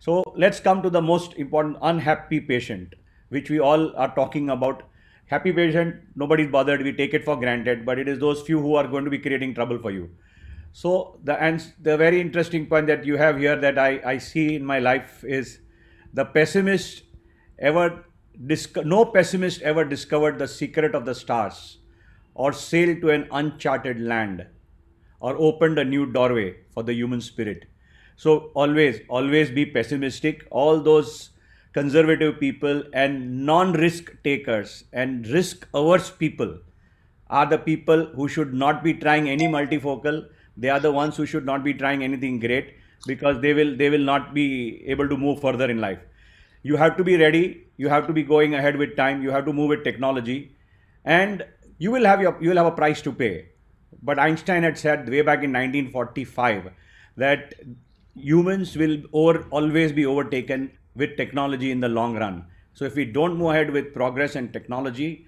So let's come to the most important unhappy patient, which we all are talking about. Happy patient, nobody's bothered, we take it for granted, but it is those few who are going to be creating trouble for you. So the very interesting point that you have here that I see in my life is the pessimist ever no pessimist ever discovered the secret of the stars or sailed to an uncharted land or opened a new doorway for the human spirit. So always be pessimistic. All those conservative people and non-risk takers and risk averse people are the people who should not be trying any multifocal. They are the ones who should not be trying anything great because they will not be able to move further in life. You have to be ready. You have to be going ahead with time. You have to move with technology, and you will have a price to pay. But Einstein had said way back in 1945 that humans will always be overtaken with technology in the long run. So if we don't move ahead with progress and technology,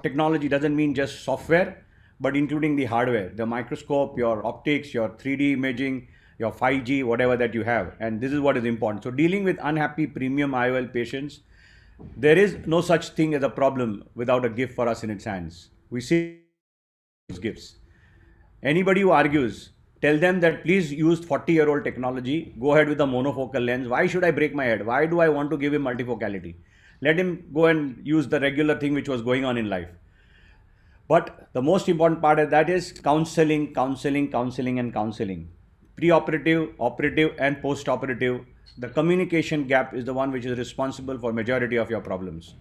technology doesn't mean just software, but including the hardware, the microscope, your optics, your 3D imaging, your 5G, whatever that you have. And this is what is important. So dealing with unhappy premium IOL patients, there is no such thing as a problem without a gift for us in its hands. We see gifts. Anybody who argues, tell them that please use 40-year-old technology, go ahead with the monofocal lens. Why should I break my head? Why do I want to give him multifocality? Let him go and use the regular thing which was going on in life. But the most important part of that is counseling, counseling, counseling, and counseling. Pre-operative, operative, and post-operative. The communication gap is the one which is responsible for majority of your problems.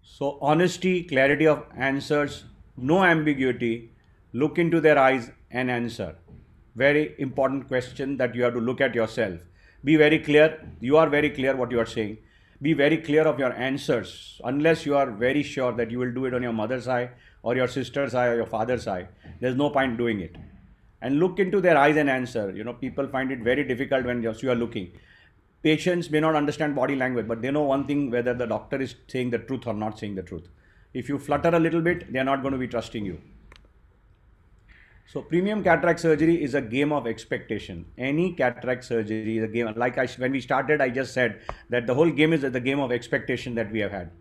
So honesty, clarity of answers, no ambiguity, look into their eyes and answer. Very important question that you have to look at yourself. Be very clear. You are very clear what you are saying. Be very clear of your answers. Unless you are very sure that you will do it on your mother's eye or your sister's eye or your father's eye, there's no point doing it. And look into their eyes and answer. People find it very difficult when you are looking. Patients may not understand body language, but they know one thing, whether the doctor is saying the truth or not saying the truth. If you flutter a little bit, they are not going to be trusting you. So premium cataract surgery is a game of expectation. Any cataract surgery is a game. When we started, I just said that the whole game is the game of expectation that we have had.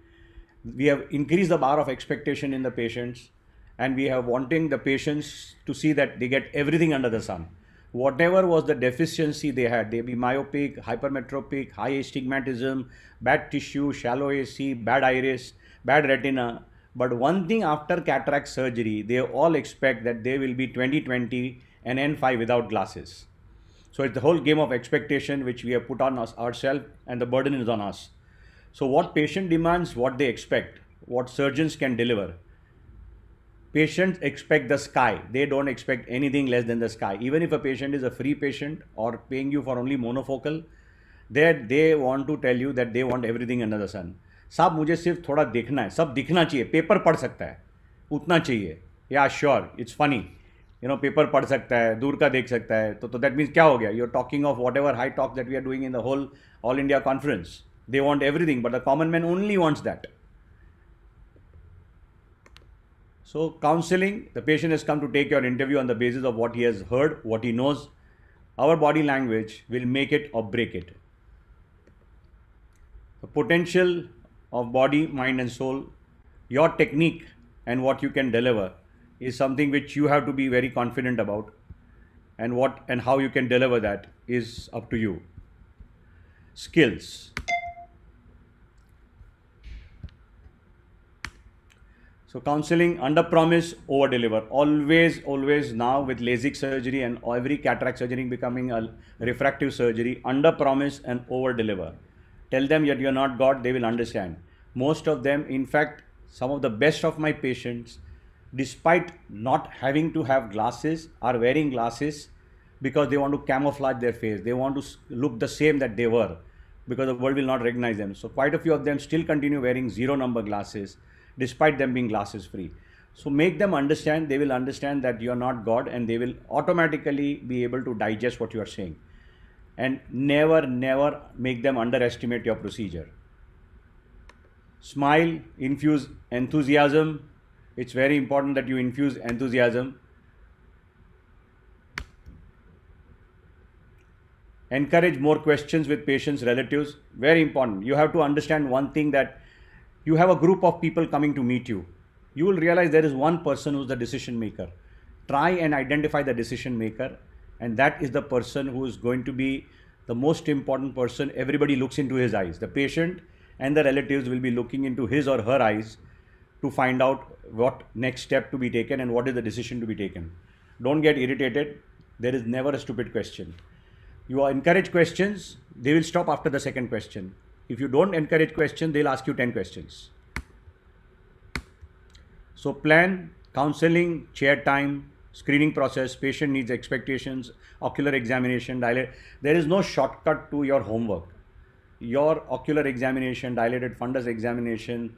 We have increased the bar of expectation in the patients, and we have wanting the patients to see that they get everything under the sun. Whatever was the deficiency they had, they be myopic, hypermetropic, high astigmatism, bad tissue, shallow AC, bad iris, bad retina. But one thing, after cataract surgery, they all expect that they will be 20/20 and N5 without glasses. So it's the whole game of expectation which we have put on us ourselves, and the burden is on us. So what patient demands, what they expect, what surgeons can deliver. Patients expect the sky. They don't expect anything less than the sky. Even if a patient is a free patient or paying you for only monofocal, they want to tell you that they want everything under the sun. साहब मुझे सिर्फ थोड़ा देखना है, सब दिखना चाहिए, paper पढ़ सकता है, उतना चाहिए. या श्योर, इट्स फनी, पेपर पढ़ सकता है, दूर का देख सकता है, तो दैट मीन्स क्या हो गया? You are talking of whatever high talk that we are doing in the whole all India conference. They want everything, but the common man only wants that. So counseling, the patient has come to take your interview on the basis of what he has heard, what he knows. Our body language will make it or break it. The potential of body, mind and soul, your technique and what you can deliver is something which you have to be very confident about, and what and how you can deliver that is up to you. Skills. So counseling, under promise, over deliver. Always now with LASIK surgery and every cataract surgery becoming a refractive surgery, under promise and over deliver. Tell them that you're not God, they will understand. Most of them, in fact, some of the best of my patients, despite not having to have glasses, are wearing glasses because they want to camouflage their face. They want to look the same that they were, because the world will not recognize them. So quite a few of them still continue wearing 0 number glasses, despite them being glasses free. So make them understand, they will understand that you are not God, and they will automatically be able to digest what you are saying. And never make them underestimate your procedure. Smile, infuse enthusiasm. It's very important that you infuse enthusiasm. Encourage more questions with patients, relatives. Very important. You have to understand one thing, that you have a group of people coming to meet you. You will realize there is one person who's the decision maker. Try and identify the decision maker, and that is the person who is going to be the most important person. Everybody looks into his eyes. The patient and the relatives will be looking into his or her eyes to find out what next step to be taken and what is the decision to be taken. Don't get irritated. There is never a stupid question. You encourage questions, they will stop after the second question. If you don't encourage questions, they'll ask you 10 questions. So plan, counseling, chair time, screening process, patient needs, expectations, ocular examination, dilate. There is no shortcut to your homework. Your ocular examination, dilated fundus examination,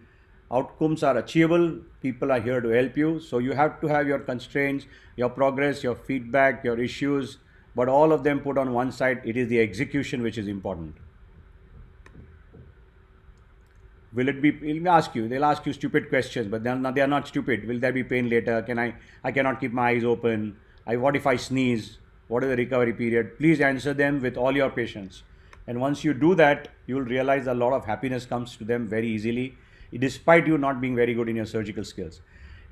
outcomes are achievable. People are here to help you. So you have to have your constraints, your progress, your feedback, your issues, but all of them put on one side. It is the execution which is important. Will it be, they'll ask you stupid questions, but they are not stupid. Will there be pain later? I cannot keep my eyes open. What if I sneeze? What is the recovery period? Please answer them with all your patience. And once you do that, you will realize a lot of happiness comes to them very easily, despite you not being very good in your surgical skills.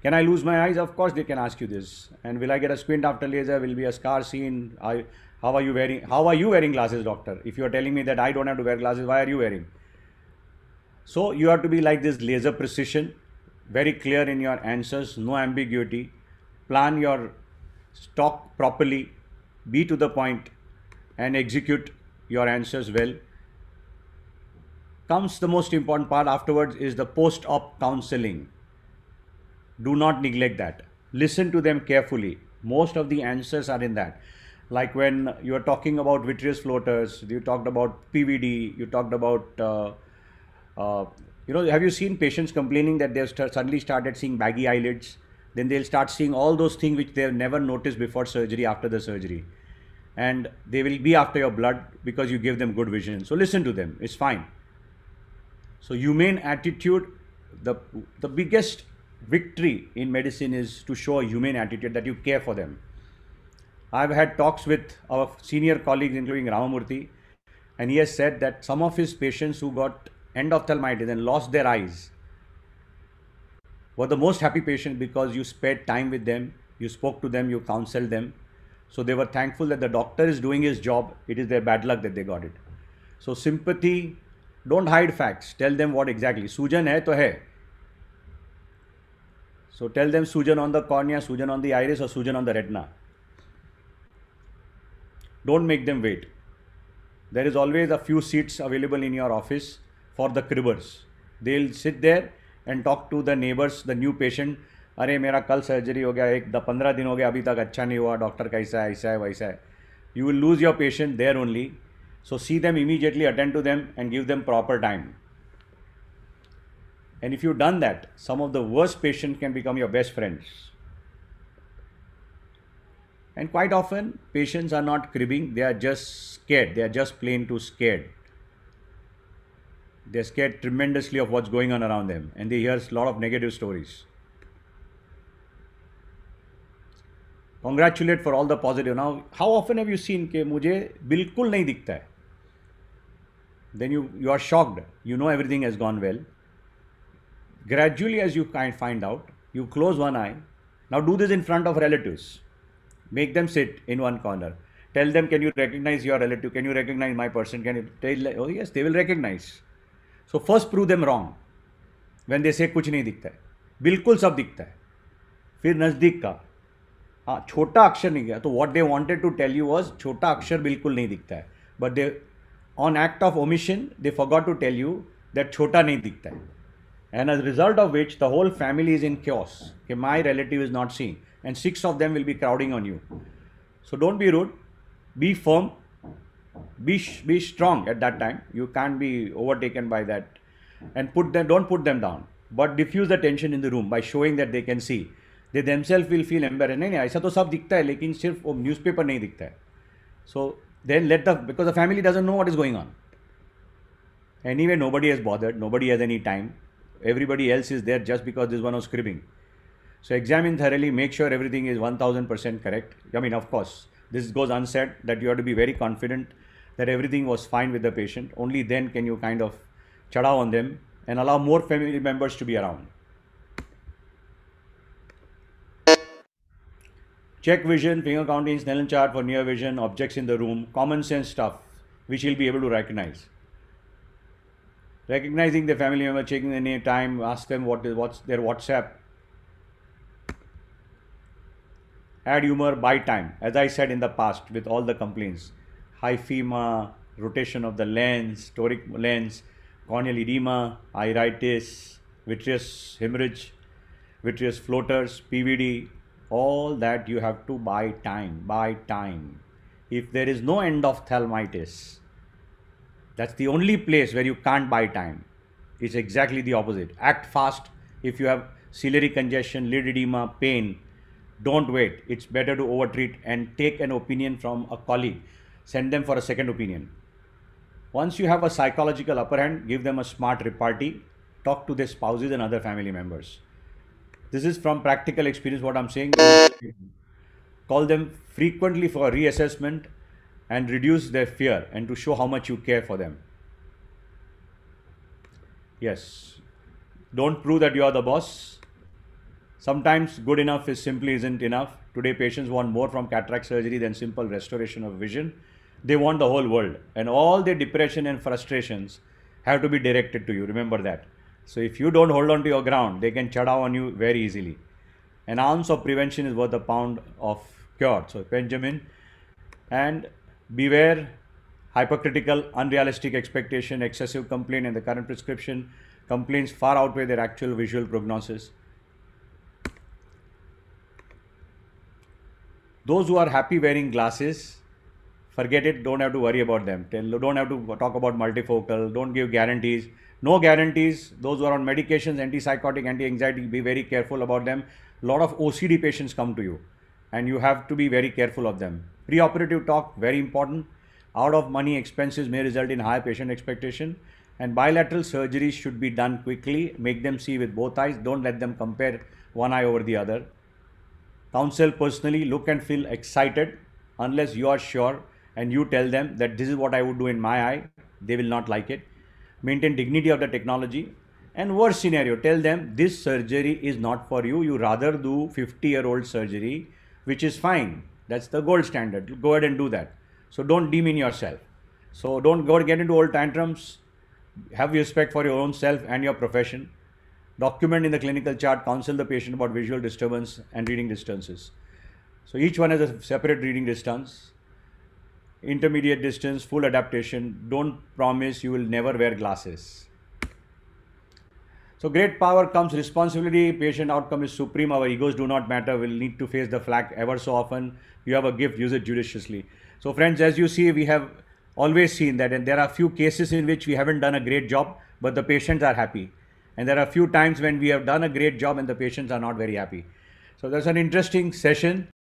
Can I lose my eyes? Of course they can ask you this. And will I get a squint after laser? Will be a scar seen? How are you wearing glasses, doctor? If you are telling me that I don't have to wear glasses, why are you wearing? So you have to be like this, laser precision, very clear in your answers, no ambiguity, plan your talk properly, be to the point, and execute your answers well. Comes the most important part afterwards is the post-op counseling. Do not neglect that. Listen to them carefully. Most of the answers are in that. Like when you are talking about vitreous floaters, you talked about PVD, you talked about have you seen patients complaining that they've suddenly started seeing baggy eyelids? Then they'll start seeing all those things which they've never noticed before surgery, after the surgery. And they will be after your blood because you give them good vision. So listen to them, it's fine. So humane attitude, the biggest victory in medicine is to show a humane attitude, that you care for them. I've had talks with our senior colleagues, including Ramamurthy, and he has said that some of his patients who got endophthalmitis and lost their eyes were the most happy patients, because you spent time with them, you spoke to them, you counseled them. So they were thankful that the doctor is doing his job. It is their bad luck that they got it. So sympathy, don't hide facts. Tell them what exactly. Sujan hai to hai. So tell them sujan on the cornea, sujan on the iris, or sujan on the retina. Don't make them wait. There is always a few seats available in your office for the cribbers. They'll sit there and talk to the neighbors, the new patient. अरे मेरा कल surgery हो गया, 15 दिन हो गया, अभी तक अच्छा नहीं हुआ, डॉक्टर कैसा है, ऐसा है, वैसा है. You will lose your patient there only. So see them immediately, attend to them and give them proper time. And if you've done that, some of the worst patients can become your best friends. And quite often, patients are not cribbing, they are just scared. They are just plain too scared. They're scared tremendously of what's going on around them, and they hear a lot of negative stories. Congratulate for all the positive. Now, how often have you seen कि मुझे बिल्कुल नहीं दिखता है? Then you are shocked. You know everything has gone well. Gradually, as you find out, you close one eye. Now do this in front of relatives. Make them sit in one corner. Tell them, can you recognize your relative? Can you recognize my person? Can you tell? Oh yes, they will recognize. So first prove them wrong. When they say कुछ नहीं दिखता है, बिल्कुल सब दिखता है. फिर नजदीक का, हाँ छोटा अक्षर नहीं गया. तो what they wanted to tell you was छोटा अक्षर बिल्कुल नहीं दिखता है. But they, on act of omission, they forgot to tell you that छोटा नहीं दिखता है. And as a result of which, the whole family is in chaos. Okay, my relative is not seeing, and 6 of them will be crowding on you. So don't be rude, be firm, be strong at that time. You can't be overtaken by that, and don't put them down, but diffuse the tension in the room by showing that they can see. They themselves will feel embarrassed. नहीं ऐसा तो सब दिखता है, लेकिन सिर्फ वो newspaper नहीं दिखता है. So then because the family doesn't know what is going on. Anyway, nobody has bothered, nobody has any time. Everybody else is there just because this one was cribbing. So examine thoroughly, make sure everything is 1000% correct. I mean, of course, this goes unsaid that you have to be very confident. that everything was fine with the patient. Only then can you kind of chada on them and allow more family members to be around. Check vision, finger counting, Snellen chart for near vision, objects in the room, common sense stuff which he'll be able to recognize. Recognizing the family member, checking the name, time, ask them what's their WhatsApp. Add humor, buy time. As I said in the past with all the complaints, hyphema, rotation of the lens, toric lens, corneal edema, iritis, vitreous hemorrhage, vitreous floaters, PVD, all that you have to buy time, buy time. If there is no endophthalmitis, that's the only place where you can't buy time. It's exactly the opposite. Act fast if you have ciliary congestion, lid edema, pain. Don't wait. It's better to overtreat and take an opinion from a colleague. Send them for a second opinion. Once you have a psychological upper hand, give them a smart repartee. Talk to their spouses and other family members. This is from practical experience what I'm saying. Call them frequently for reassessment and reduce their fear and to show how much you care for them. Yes. Don't prove that you are the boss. Sometimes good enough simply isn't enough. Today patients want more from cataract surgery than simple restoration of vision. They want the whole world, and all their depression and frustrations have to be directed to you. Remember that. So if you don't hold on to your ground, they can chada on you very easily. An ounce of prevention is worth a pound of cure. So Benjamin, and beware hypercritical, unrealistic expectation, excessive complaint, and the current prescription complaints far outweigh their actual visual prognosis. Those who are happy wearing glasses, forget it, don't have to worry about them. Don't have to talk about multifocal, don't give guarantees. No guarantees. Those who are on medications, antipsychotic, anti-anxiety, be very careful about them. A lot of OCD patients come to you and you have to be very careful of them. Preoperative talk, very important. Out of money expenses may result in high patient expectation, and bilateral surgeries should be done quickly. Make them see with both eyes. Don't let them compare one eye over the other. Counsel personally, look and feel excited unless you are sure and you tell them that this is what I would do in my eye. They will not like it. Maintain dignity of the technology. And worst scenario, tell them this surgery is not for you. You rather do 50-year-old surgery, which is fine. That's the gold standard. Go ahead and do that. So don't demean yourself. So don't go get into old tantrums. Have respect for your own self and your profession. Document in the clinical chart, counsel the patient about visual disturbance and reading distances. So each one has a separate reading distance, intermediate distance, full adaptation. Don't promise you will never wear glasses. So great power comes responsibility. Patient outcome is supreme. Our egos do not matter. We'll need to face the flak ever so often. You have a gift, use it judiciously. So friends, as you see, we have always seen that, and there are few cases in which we haven't done a great job, but the patients are happy. And there are a few times when we have done a great job and the patients are not very happy. So that's an interesting session.